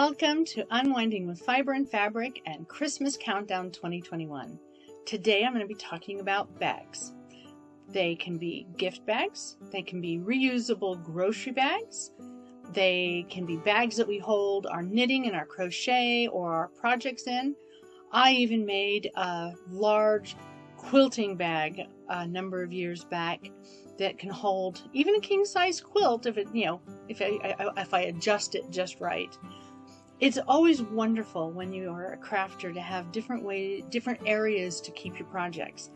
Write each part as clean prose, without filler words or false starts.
Welcome to Unwinding with Fiber and Fabric and Christmas Countdown 2021. Today I'm going to be talking about bags. They can be gift bags, they can be reusable grocery bags, they can be bags that we hold our knitting and our crochet or our projects in. I even made a large quilting bag a number of years back that can hold even a king-size quilt if I adjust it just right. It's always wonderful when you are a crafter to have different areas to keep your projects.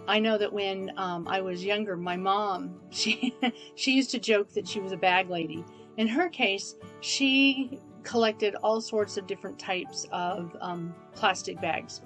I know that when I was younger, my mom, she used to joke that she was a bag lady. In her case, she collected all sorts of different types of plastic bags.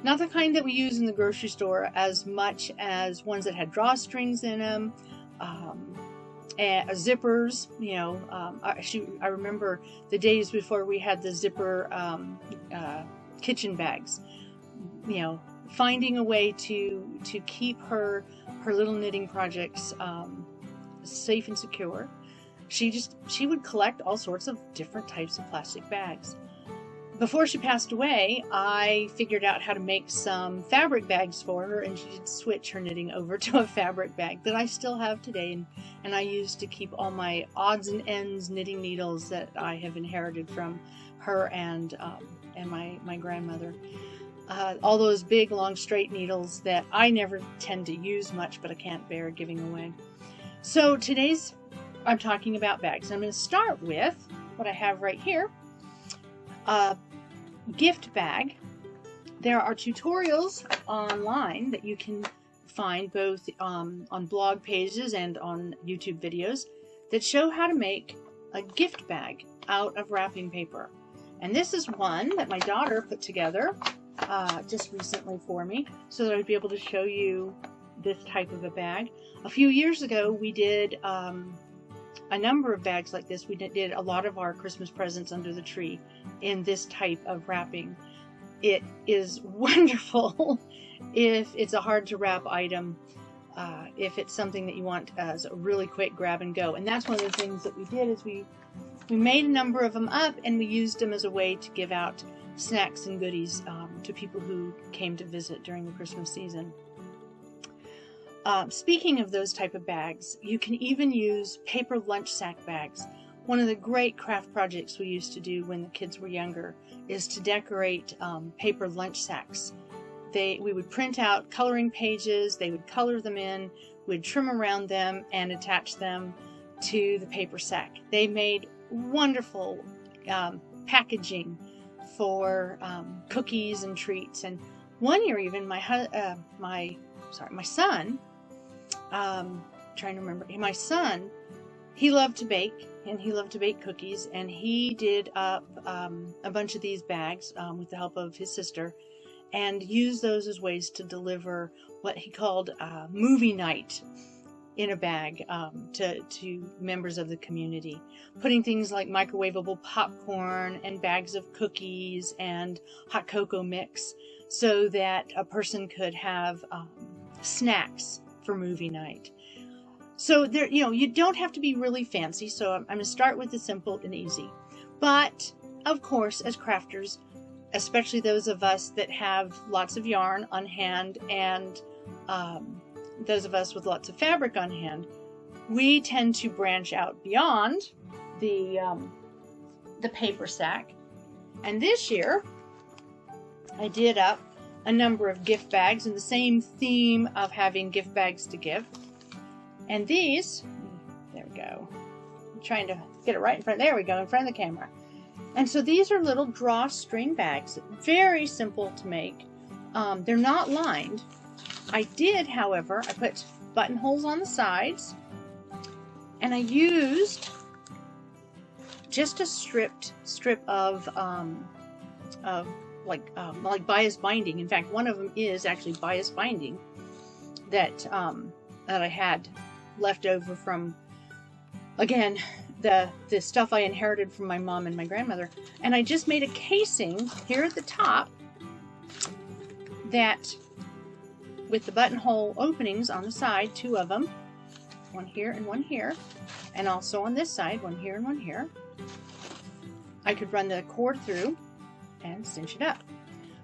Not the kind that we use in the grocery store as much as ones that had drawstrings in them, and zippers. I remember the days before we had the zipper kitchen bags. Finding a way to keep her little knitting projects safe and secure. She would collect all sorts of different types of plastic bags. Before she passed away, I figured out how to make some fabric bags for her, and she did switch her knitting over to a fabric bag that I still have today, and I use to keep all my odds and ends knitting needles that I have inherited from her and my grandmother. All those big, long, straight needles that I never tend to use much, but I can't bear giving away. So I'm talking about bags. I'm going to start with what I have right here. Gift bag. There are tutorials online that you can find both on blog pages and on YouTube videos that show how to make a gift bag out of wrapping paper. And this is one that my daughter put together just recently for me so that I'd be able to show you this type of a bag. A few years ago we did a number of bags like this. We did a lot of our Christmas presents under the tree in this type of wrapping. It is wonderful if it's a hard to wrap item, if it's something that you want as a really quick grab and go. And that's one of the things that we did is we made a number of them up and we used them as a way to give out snacks and goodies to people who came to visit during the Christmas season. Speaking of those type of bags, you can even use paper lunch sack bags. One of the great craft projects we used to do when the kids were younger is to decorate paper lunch sacks. We would print out coloring pages, they would color them in, we'd trim around them and attach them to the paper sack. They made wonderful packaging for cookies and treats. And one year even my son, my son, he loved to bake, and he loved to bake cookies, and he did up a bunch of these bags with the help of his sister, and used those as ways to deliver what he called movie night in a bag to members of the community, putting things like microwavable popcorn and bags of cookies and hot cocoa mix so that a person could have snacks for movie night. So there, you don't have to be really fancy. So I'm going to start with the simple and easy. But of course, as crafters, especially those of us that have lots of yarn on hand and those of us with lots of fabric on hand, we tend to branch out beyond the paper sack. And this year, I did up a number of gift bags in the same theme of having gift bags to give. And these, there we go. I'm trying to get it right in front. There we go, in front of the camera. And so these are little drawstring bags, very simple to make. They're not lined. I did, however, I put buttonholes on the sides, and I used just a strip of like bias binding. In fact, one of them is actually bias binding that I had left over from, again, the stuff I inherited from my mom and my grandmother. And I just made a casing here at the top that, with the buttonhole openings on the side, 2 of them, one here and one here, and also on this side, one here and one here. I could run the cord through and cinch it up.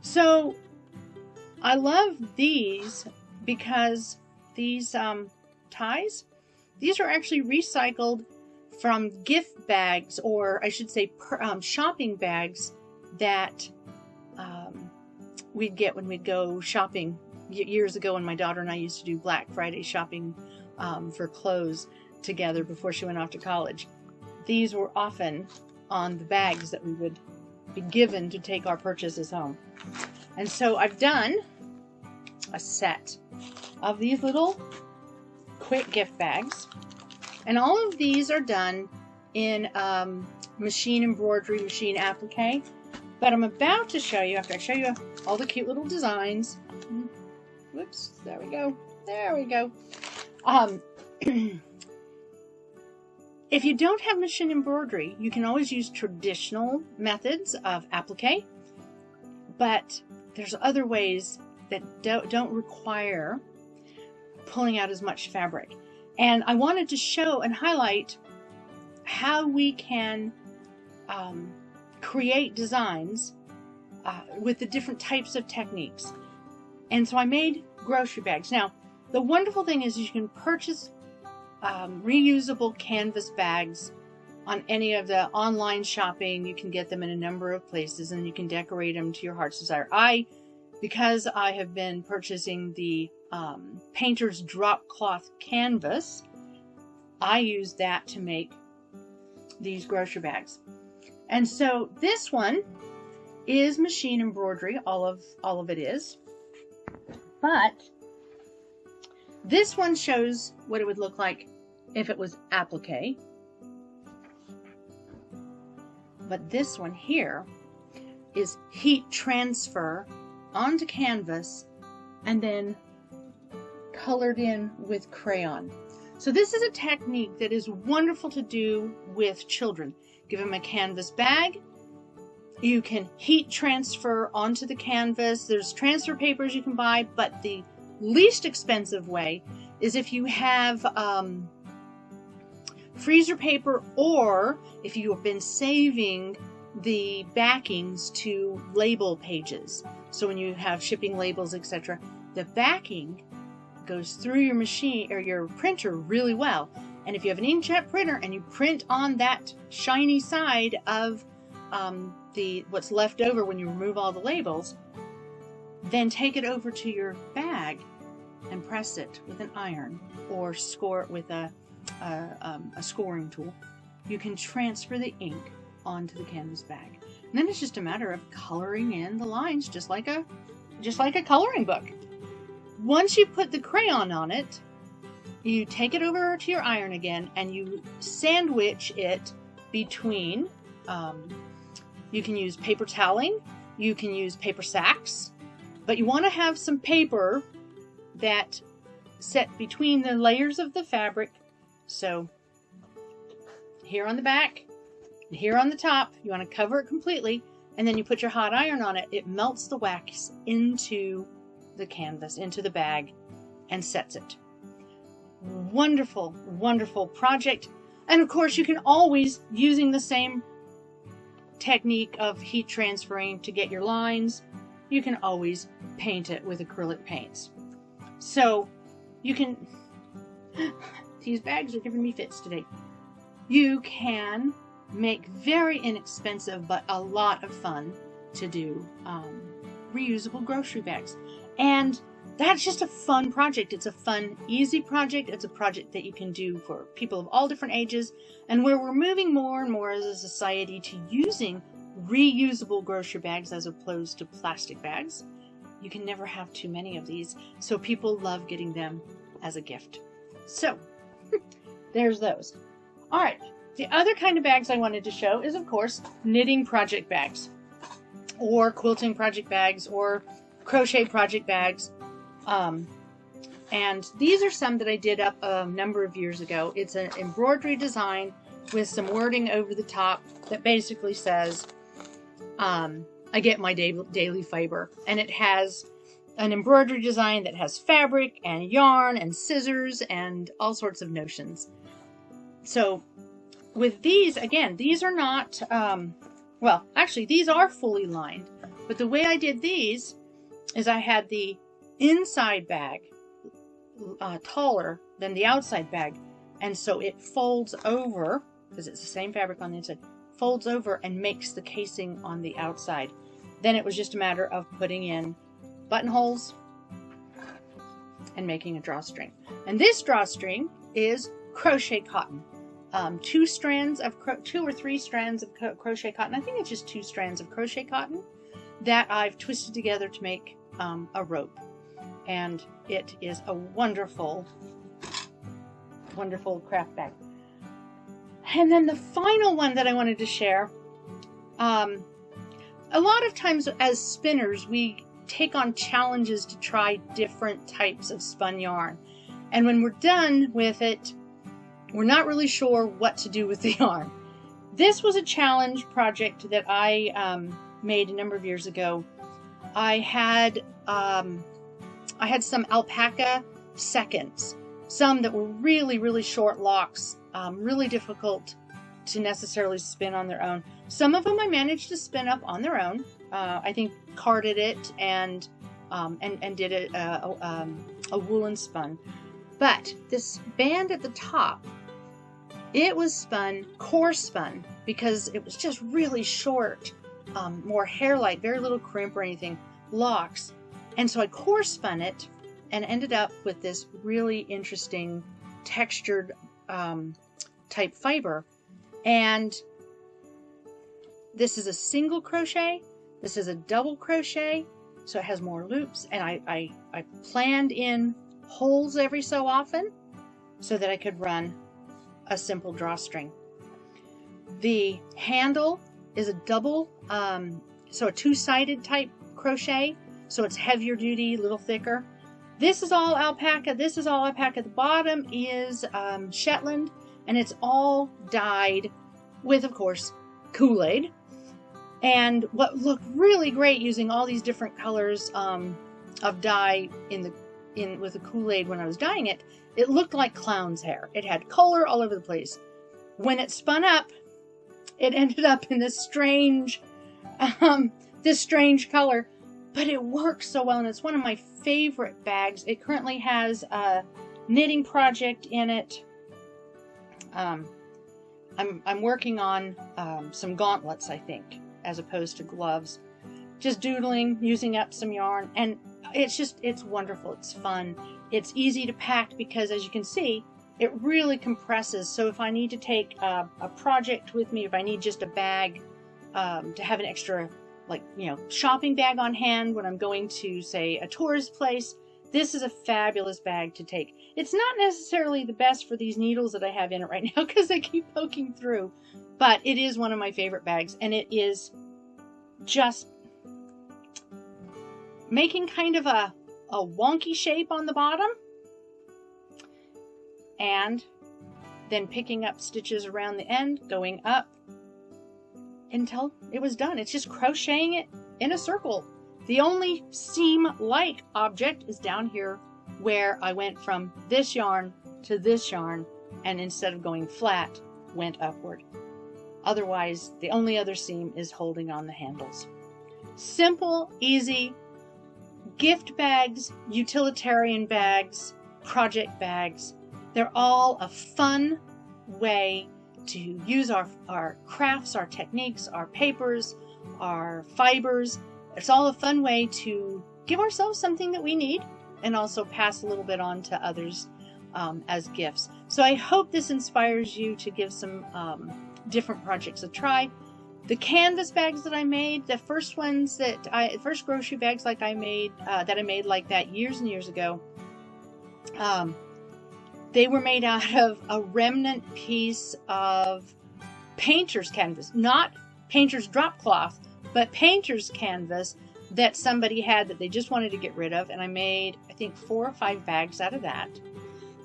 So I love these because these ties, these are actually recycled from gift bags, or I should say shopping bags that we'd get when we'd go shopping years ago, when my daughter and I used to do Black Friday shopping for clothes together before she went off to college. These were often on the bags that we would be given to take our purchases home. And so I've done a set of these little quick gift bags, and all of these are done in machine embroidery, machine applique. But I'm about to show you, after I show you all the cute little designs, whoops, there we go, there we go. If you don't have machine embroidery, you can always use traditional methods of applique, but there's other ways that don't require pulling out as much fabric. And I wanted to show and highlight how we can create designs with the different types of techniques. And so I made grocery bags. Now, the wonderful thing is you can purchase reusable canvas bags on any of the online shopping. You can get them in a number of places, and you can decorate them to your heart's desire. Because I have been purchasing the painter's drop cloth canvas, I use that to make these grocery bags. And so this one is machine embroidery, all of it is. But this one shows what it would look like if it was applique. But this one here is heat transfer onto canvas and then colored in with crayon. So this is a technique that is wonderful to do with children. Give them a canvas bag. You can heat transfer onto the canvas. There's transfer papers you can buy, but the least expensive way is if you have freezer paper, or if you have been saving the backings to label pages. So when you have shipping labels, etc., the backing goes through your machine or your printer really well. And if you have an inkjet printer and you print on that shiny side of what's left over when you remove all the labels, then take it over to your bag and press it with an iron or score it with a scoring tool. You can transfer the ink onto the canvas bag. And then it's just a matter of coloring in the lines, just like a coloring book. Once you put the crayon on it, you take it over to your iron again and you sandwich it between, you can use paper toweling, you can use paper sacks, but you want to have some paper that set between the layers of the fabric. So here on the back, and here on the top, you want to cover it completely, and then you put your hot iron on it. It melts the wax into the canvas, into the bag, and sets it. Wonderful, wonderful project. And of course, you can always, using the same technique of heat transferring to get your lines, you can always paint it with acrylic paints. So you can, these bags are giving me fits today. You can make very inexpensive but a lot of fun to do reusable grocery bags. And that's just a fun project. It's a fun, easy project. It's a project that you can do for people of all different ages, and where we're moving more and more as a society to using reusable grocery bags as opposed to plastic bags. You can never have too many of these, so people love getting them as a gift. So there's those. All right, the other kind of bags I wanted to show is, of course, knitting project bags, or quilting project bags, or crochet project bags. And these are some that I did up a number of years ago. It's an embroidery design with some wording over the top that basically says, I get my daily fiber. And it has an embroidery design that has fabric and yarn and scissors and all sorts of notions. So with these, again, these are not well, actually these are fully lined, but the way I did these is I had the inside bag taller than the outside bag, and so it folds over, because it's the same fabric on the inside, folds over and makes the casing on the outside. Then it was just a matter of putting in buttonholes and making a drawstring. And this drawstring is crochet cotton. 2 or 3 strands of crochet cotton. I think it's just 2 strands of crochet cotton that I've twisted together to make a rope. And it is a wonderful, wonderful craft bag. And then the final one that I wanted to share, a lot of times as spinners, we take on challenges to try different types of spun yarn. And when we're done with it, we're not really sure what to do with the yarn. This was a challenge project that I made a number of years ago. I had some alpaca seconds, some that were really, really short locks, really difficult to necessarily spin on their own. Some of them I managed to spin up on their own. I think carded it and did it a woolen spun. But this band at the top, it was spun, core spun, because it was just really short, more hair-like, very little crimp or anything, locks. And so I core spun it and ended up with this really interesting textured type fiber. And this is a single crochet, this is a double crochet, so it has more loops, and I planned in holes every so often so that I could run a simple drawstring. The handle is a double, so a 2-sided type crochet, so it's heavier duty, a little thicker. This is all alpaca. This is all alpaca. The bottom is Shetland, and it's all dyed with, of course, Kool-Aid. And what looked really great using all these different colors of dye with the Kool-Aid when I was dyeing it, it looked like clown's hair. It had color all over the place. When it spun up, it ended up in this strange color, but it works so well, and it's one of my favorite bags. It currently has a knitting project in it. I'm working on some gauntlets, I think, as opposed to gloves. Just doodling, using up some yarn, and it's wonderful. It's fun. It's easy to pack because, as you can see, it really compresses. So if I need to take a project with me, if I need just a bag to have an extra, shopping bag on hand when I'm going to, say, a tourist place, this is a fabulous bag to take. It's not necessarily the best for these needles that I have in it right now because they keep poking through, but it is one of my favorite bags, and it is just making kind of a wonky shape on the bottom and then picking up stitches around the end, going up until it was done. It's just crocheting it in a circle. The only seam-like object is down here where I went from this yarn to this yarn, and instead of going flat, went upward. Otherwise, the only other seam is holding on the handles. Simple, easy gift bags, utilitarian bags, project bags. They're all a fun way to use our crafts, our techniques, our papers, our fibers. It's all a fun way to give ourselves something that we need and also pass a little bit on to others as gifts. So I hope this inspires you to give some different projects a try. The canvas bags that I made, the first ones first grocery bags that I made like that years and years ago, they were made out of a remnant piece of painter's canvas, not painter's drop cloth, but painter's canvas that somebody had that they just wanted to get rid of, and I made, I think, 4 or 5 bags out of that.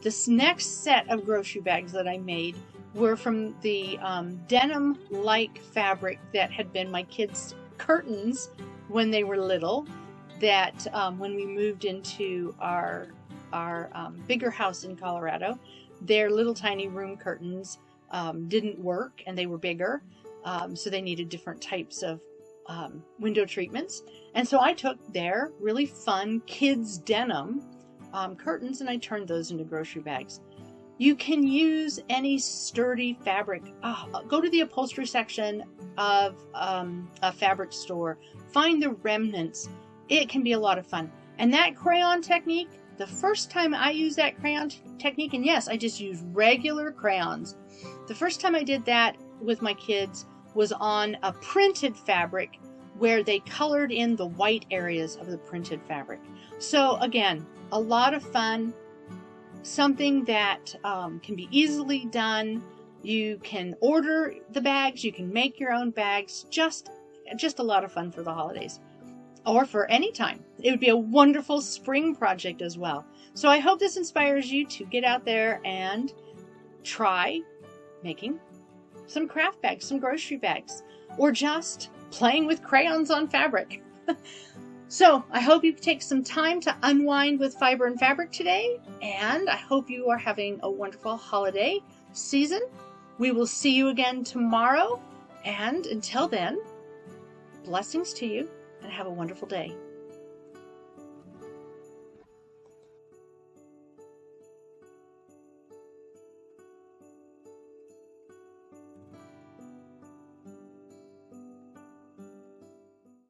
This next set of grocery bags that I made were from the denim-like fabric that had been my kids' curtains when they were little, that when we moved into our bigger house in Colorado, their little tiny room curtains didn't work, and they were bigger. So they needed different types of window treatments. And so I took their really fun kids denim curtains and I turned those into grocery bags. You can use any sturdy fabric. Go to the upholstery section of a fabric store. Find the remnants. It can be a lot of fun. And that crayon technique, the first time I used that crayon technique, and yes, I just used regular crayons. The first time I did that with my kids was on a printed fabric where they colored in the white areas of the printed fabric. So again, a lot of fun. Something that can be easily done. You can order the bags, you can make your own bags, just a lot of fun for the holidays or for any time. It would be a wonderful spring project as well. So I hope this inspires you to get out there and try making some craft bags, some grocery bags, or just playing with crayons on fabric. So I hope you take some time to unwind with fiber and fabric today, and I hope you are having a wonderful holiday season. We will see you again tomorrow, and until then, blessings to you and have a wonderful day.